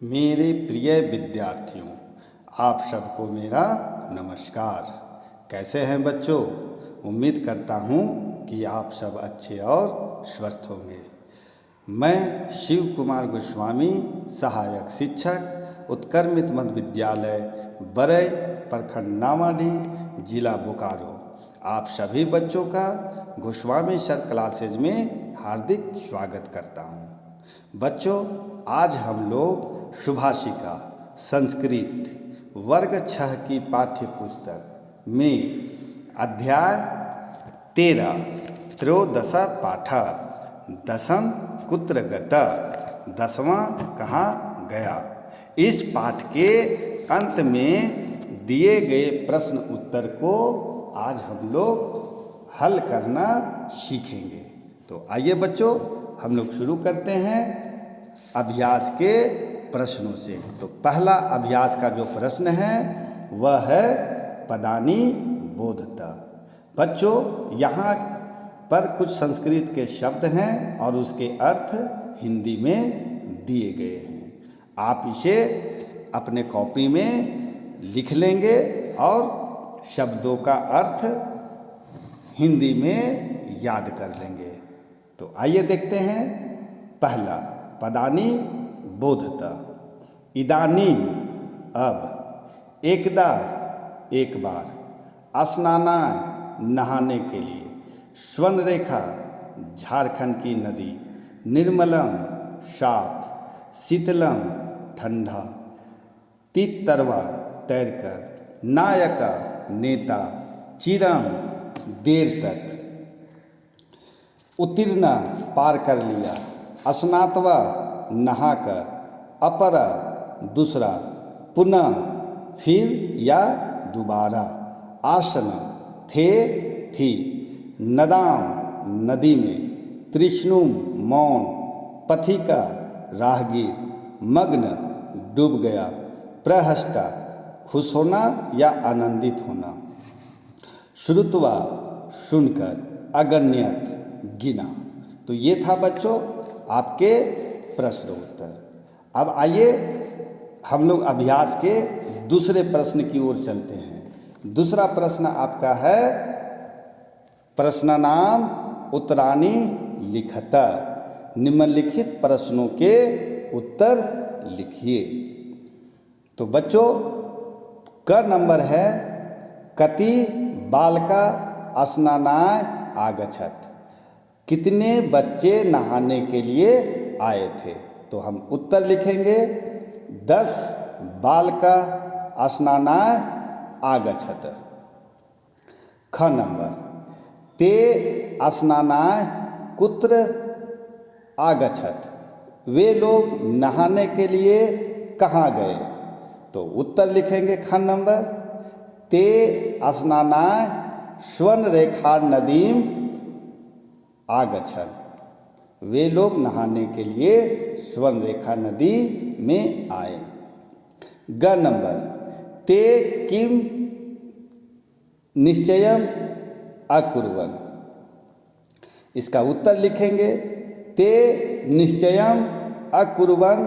मेरे प्रिय विद्यार्थियों, आप सबको मेरा नमस्कार। कैसे हैं बच्चों? उम्मीद करता हूँ कि आप सब अच्छे और स्वस्थ होंगे। मैं शिव कुमार गोस्वामी, सहायक शिक्षक, उत्क्रमित मध्य विद्यालय बरई, प्रखंड नामाडी, जिला बोकारो, आप सभी बच्चों का गोस्वामी सर क्लासेज में हार्दिक स्वागत करता हूँ। बच्चों, आज हम लोग सुभाषिका संस्कृत वर्ग 6 की पाठ्य पुस्तक में अध्याय 13 त्रयोदश पाठ दशम कुत्र गता, 10वां कहाँ गया, इस पाठ के अंत में दिए गए प्रश्न उत्तर को आज हम लोग हल करना सीखेंगे। तो आइए बच्चों, हम लोग शुरू करते हैं अभ्यास के प्रश्नों से। तो पहला अभ्यास का जो प्रश्न है वह है पदानी बोधता। बच्चों, यहाँ पर कुछ संस्कृत के शब्द हैं और उसके अर्थ हिंदी में दिए गए हैं। आप इसे अपने कॉपी में लिख लेंगे और शब्दों का अर्थ हिंदी में याद कर लेंगे। तो आइए देखते हैं। पहला पदानी बोधता। इदानीम अब, एकदा एक बार, स्नानाय नहाने के लिए, स्वर्ण रेखा झारखंड की नदी, निर्मलम साफ, शीतलम ठंडा, तितरवा तैरकर, नायका नेता, चिरम देर तक, उत्तीर्णा पार कर लिया, स्नातवा नहाकर, अपरा दूसरा, पुनः फिर या दोबारा, आसन थे थी, नदाम नदी में, तृष्णुम मौन, पथिका राहगीर, मग्न डूब गया, प्रहष्टा खुश होना या आनंदित होना, श्रुतवा सुनकर, अगण्यत गिना। तो ये था बच्चों आपके प्रश्न उत्तर। अब आइए हम लोग अभ्यास के दूसरे प्रश्न की ओर चलते हैं। दूसरा प्रश्न आपका है प्रश्न नाम उत्तरानी लिखता। निम्नलिखित प्रश्नों के उत्तर लिखिए। तो बच्चों, क नंबर है कति बालका स्नानाय आगछत। कितने बच्चे नहाने के लिए आए थे? तो हम उत्तर लिखेंगे 10 बालका स्नानाय आगछत। ख नंबर ते स्नानाय कुत्र आगछत। वे लोग नहाने के लिए कहाँ गए? तो उत्तर लिखेंगे ख नंबर ते स्नानाय स्वर्ण रेखा नदीम आगछन। वे लोग नहाने के लिए स्वर्ण रेखा नदी में आए। ग नंबर ते किम निश्चयम अकुर्वन्। इसका उत्तर लिखेंगे ते निश्चयम अकुर्वन्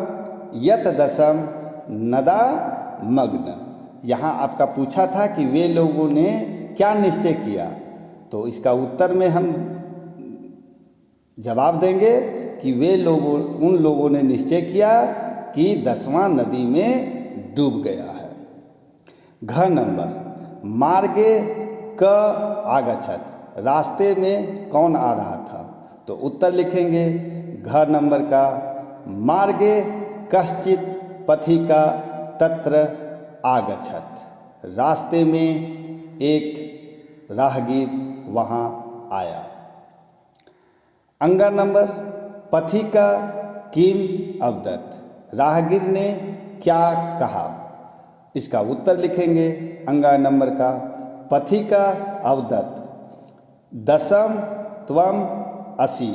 यत दशम नदा मग्न। यहाँ आपका पूछा था कि वे लोगों ने क्या निश्चय किया। तो इसका उत्तर में हम जवाब देंगे कि उन लोगों ने निश्चय किया कि 10वां नदी में डूब गया है। घ नंबर मार्गे क आगछत। रास्ते में कौन आ रहा था? तो उत्तर लिखेंगे घ नंबर का मार्गे कश्चित पथिका तत्र आगछत। रास्ते में एक राहगीर वहाँ आया। अंगा नंबर पथिका किम अवदत। राहगीर ने क्या कहा? इसका उत्तर लिखेंगे अंगा नंबर का पथिका अवदत दशम त्वम असि।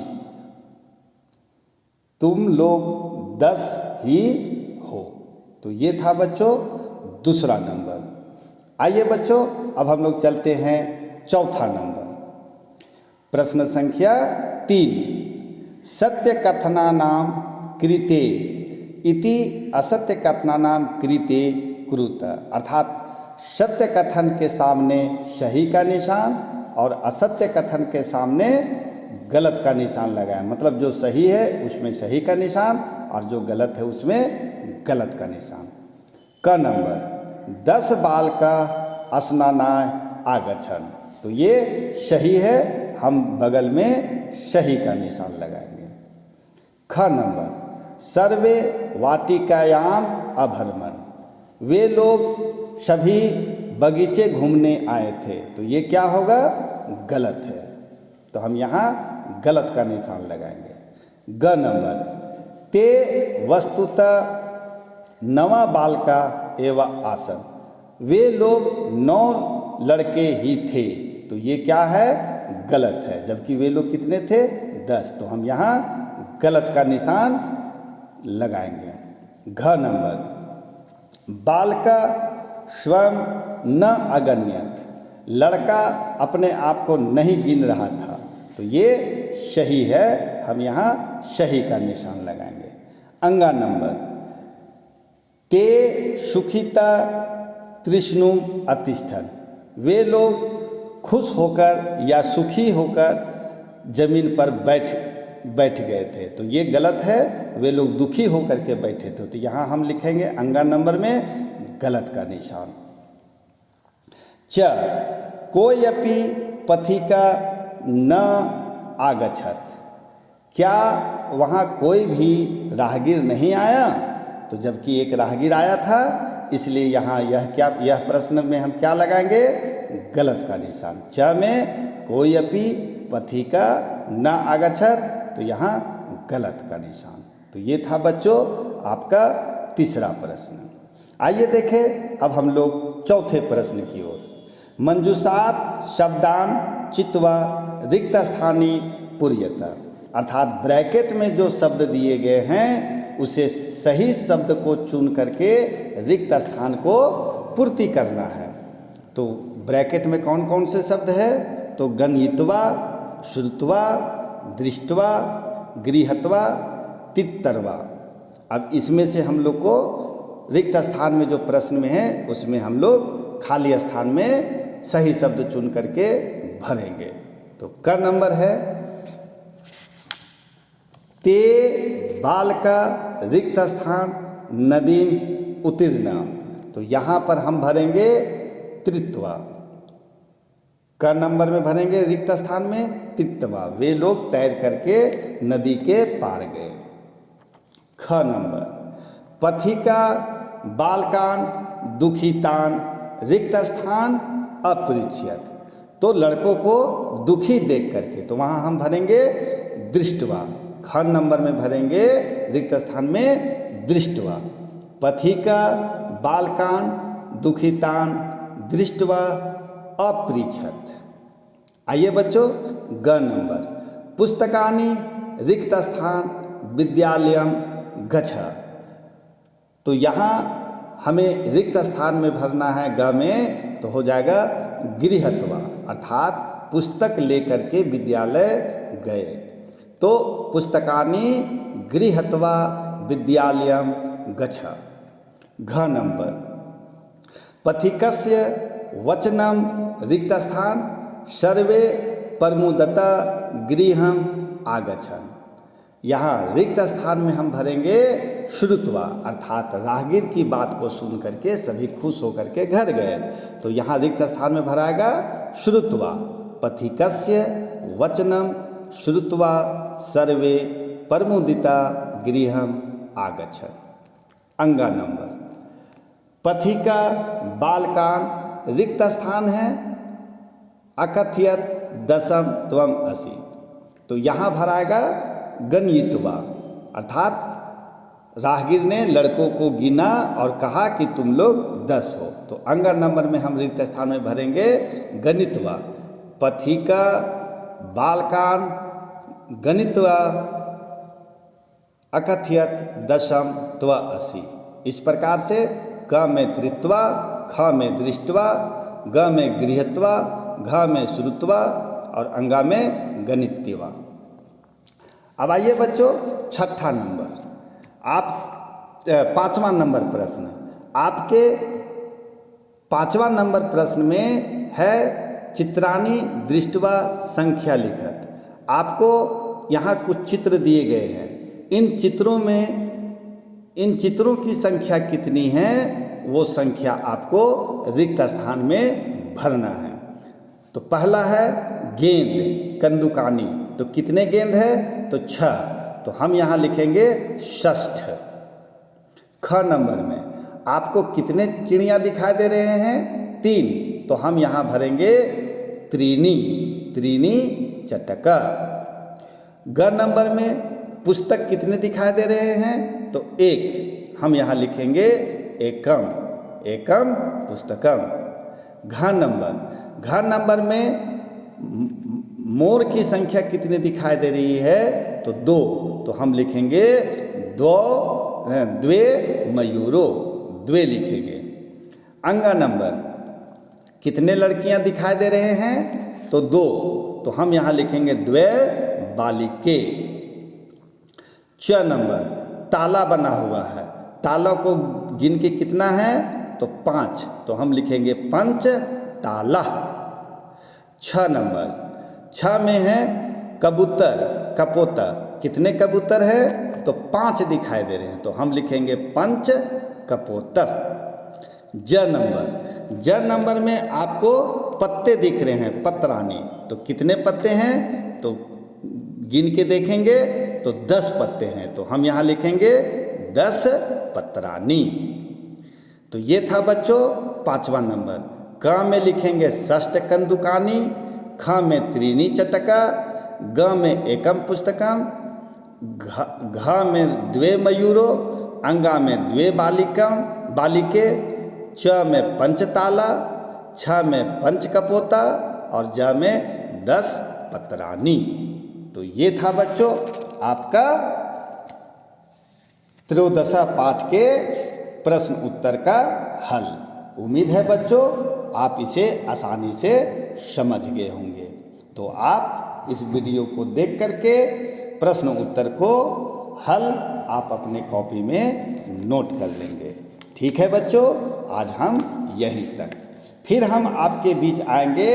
तुम लोग 10 ही हो। तो ये था बच्चों दूसरा नंबर। आइए बच्चों, अब हम लोग चलते हैं चौथा नंबर। प्रश्न संख्या 3 सत्य कथना नाम कृते इति असत्य कथनानाम कृते कुरुत, अर्थात सत्य कथन के सामने सही का निशान और असत्य कथन के सामने गलत का निशान लगाएं। मतलब जो सही है उसमें सही का निशान और जो गलत है उसमें गलत का निशान। क नंबर 10 बालका स्नानाय आगच्छन्, तो ये सही है, हम बगल में सही का निशान लगाएंगे। ख नंबर सर्वे वाटिकायाम अभरमन्, वे लोग सभी बगीचे घूमने आए थे, तो ये क्या होगा, गलत है, तो हम यहाँ गलत का निशान लगाएंगे। ग नंबर ते वस्तुतः नवा बालका एवं आसन, वे लोग 9 लड़के ही थे, तो ये क्या है, गलत है, जबकि वे लोग कितने थे, 10, तो हम यहाँ गलत का निशान लगाएंगे। घ नंबर बालका स्वयं न अगण्यत, लड़का अपने आप को नहीं गिन रहा था, तो ये सही है, हम यहाँ सही का निशान लगाएंगे। अंगा नंबर ते सुखिता तृष्णुम अतिष्ठन्, वे लोग खुश होकर या सुखी होकर जमीन पर बैठ गए थे, तो ये गलत है, वे लोग दुखी होकर के बैठे थे, तो यहाँ हम लिखेंगे अंगा नंबर में गलत का निशान। च कोयपि पथिका न आगच्छत्, क्या वहाँ कोई भी राहगीर नहीं आया, तो जबकि एक राहगीर आया था, इसलिए यहाँ यह प्रश्न में हम क्या लगाएंगे, गलत का निशान। च में कोयपि पथिका न आगच्छत्, तो यहाँ गलत का निशान। तो ये था बच्चों आपका तीसरा प्रश्न। आइए देखें अब हम लोग चौथे प्रश्न की ओर। मंजूषात शब्दान चित्वा रिक्त स्थानी पुर्यत, अर्थात ब्रैकेट में जो शब्द दिए गए हैं उसे सही शब्द को चुन करके रिक्त स्थान को पूर्ति करना है। तो ब्रैकेट में कौन कौन से शब्द है, तो गणयित्वा, श्रुत्वा, दृष्ट्वा, गृहत्वा, तित्तर्वा। अब इसमें से हम लोग को रिक्त स्थान में जो प्रश्न में है उसमें हम लोग खाली स्थान में सही शब्द चुन करके भरेंगे। तो क नंबर है ते बालका रिक्त स्थान नदीम उत्तीर्ण, तो यहाँ पर हम भरेंगे त्रित्वा। क नंबर में भरेंगे रिक्त स्थान में तित्वा, वे लोग तैर करके नदी के पार गए। ख नंबर पथिका बालकान दुखितान रिक्त स्थान अपरिच्छियत, तो लड़कों को दुखी देख करके, तो वहाँ हम भरेंगे दृष्टवा। ख नंबर में भरेंगे रिक्त स्थान में दृष्टवा। पथिका बालकान दुखितान दृष्टवा अपरिच्छत। आइए बच्चों ग नंबर पुस्तकानि रिक्त स्थान विद्यालयम गच्छ, तो यहाँ हमें रिक्त स्थान में भरना है ग में, तो हो जाएगा गृहत्वा, अर्थात पुस्तक लेकर के विद्यालय गए। तो पुस्तकानि गृहत्वा विद्यालयम गच्छ। घ नंबर पथिकस्य वचनम रिक्त स्थान सर्वे परमुदता गृहम आगच्छन्, यहाँ रिक्त स्थान में हम भरेंगे श्रुत्वा, अर्थात राहगीर की बात को सुन करके सभी खुश होकर के घर गए, तो यहाँ रिक्त स्थान में भराएगा श्रुत्वा। पथिकस्य वचनम श्रुत्वा सर्वे परमुदिता गृहम आगच्छन्। अंगा नंबर पथिका बालकान रिक्त स्थान है अकथयत दशम त्वम असि, तो यहाँ भराएगा गणयित्वा, अर्थात राहगीर ने लड़कों को गिना और कहा कि तुम लोग 10 हो, तो अंग नंबर में हम रिक्त स्थान में भरेंगे गणित्वा। पथिका बालकान गणित्वा अकथयत दशम त्व असि। इस प्रकार से क में त्रित्वा, ख में दृष्ट्वा, ग में गृहत्वा, घ में श्रुत्वा और अंगा में गणित्यवा। अब आइए बच्चों छठा नंबर, आप 5वां नंबर प्रश्न आपके 5वां नंबर प्रश्न में है चित्राणि दृष्ट्वा संख्या लिखत। आपको यहाँ कुछ चित्र दिए गए हैं। इन चित्रों की संख्या कितनी है वो संख्या आपको रिक्त स्थान में भरना है। तो पहला है गेंद कंदुकानी, तो कितने गेंद है तो 6, तो हम यहाँ लिखेंगे षष्ठ। ख नंबर में आपको कितने चिड़िया दिखाई दे रहे हैं 3, तो हम यहाँ भरेंगे त्रीनी, त्रीनी चटक। ग नंबर में पुस्तक कितने दिखाई दे रहे हैं तो 1, हम यहाँ लिखेंगे एकम, एकम पुस्तकम। घ नंबर में मोर की संख्या कितनी दिखाई दे रही है तो 2, तो हम लिखेंगे द्वे मयूरो, द्वे लिखेंगे। अंगा नंबर कितने लड़कियां दिखाई दे रहे हैं तो 2, तो हम यहाँ लिखेंगे द्वे बालिके। च नंबर ताला बना हुआ है, ताला को गिन के कितना है तो 5, तो हम लिखेंगे पंच ताला। 6 नंबर 6 में है कबूतर कपोता, कितने कबूतर है तो 5 दिखाई दे रहे हैं, तो हम लिखेंगे पंच कपोतर। ज नंबर में आपको पत्ते दिख रहे हैं पतरानी, तो कितने पत्ते हैं तो गिन के देखेंगे तो 10 पत्ते हैं, तो हम यहाँ लिखेंगे 10 पतरानी। तो ये था बच्चों 5वां नंबर। क में लिखेंगे षष्ठ कंदुकानी, ख में त्रीनी चटका, ग में एकम पुस्तकम, घ में द्वे मयूरो, अंगा में द्वे बालिके, च में पंचताला, छ में पंच कपोता और ज में 10 पतरानी। तो ये था बच्चों आपका त्रयोदशा पाठ के प्रश्न उत्तर का हल। उम्मीद है बच्चों आप इसे आसानी से समझ गए होंगे। तो आप इस वीडियो को देख करके प्रश्न उत्तर को हल आप अपने कॉपी में नोट कर लेंगे। ठीक है बच्चों, आज हम यहीं तक। फिर हम आपके बीच आएंगे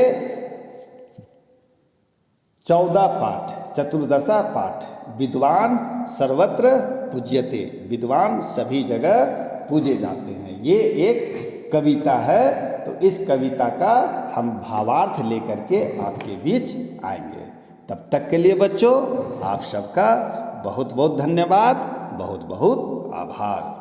14 पाठ, चतुर्दशा पाठ, विद्वान सर्वत्र पूज्यते, विद्वान सभी जगह पूजे जाते हैं। ये एक कविता है, तो इस कविता का हम भावार्थ लेकर के आपके बीच आएंगे। तब तक के लिए बच्चों आप सबका बहुत बहुत धन्यवाद, बहुत बहुत आभार।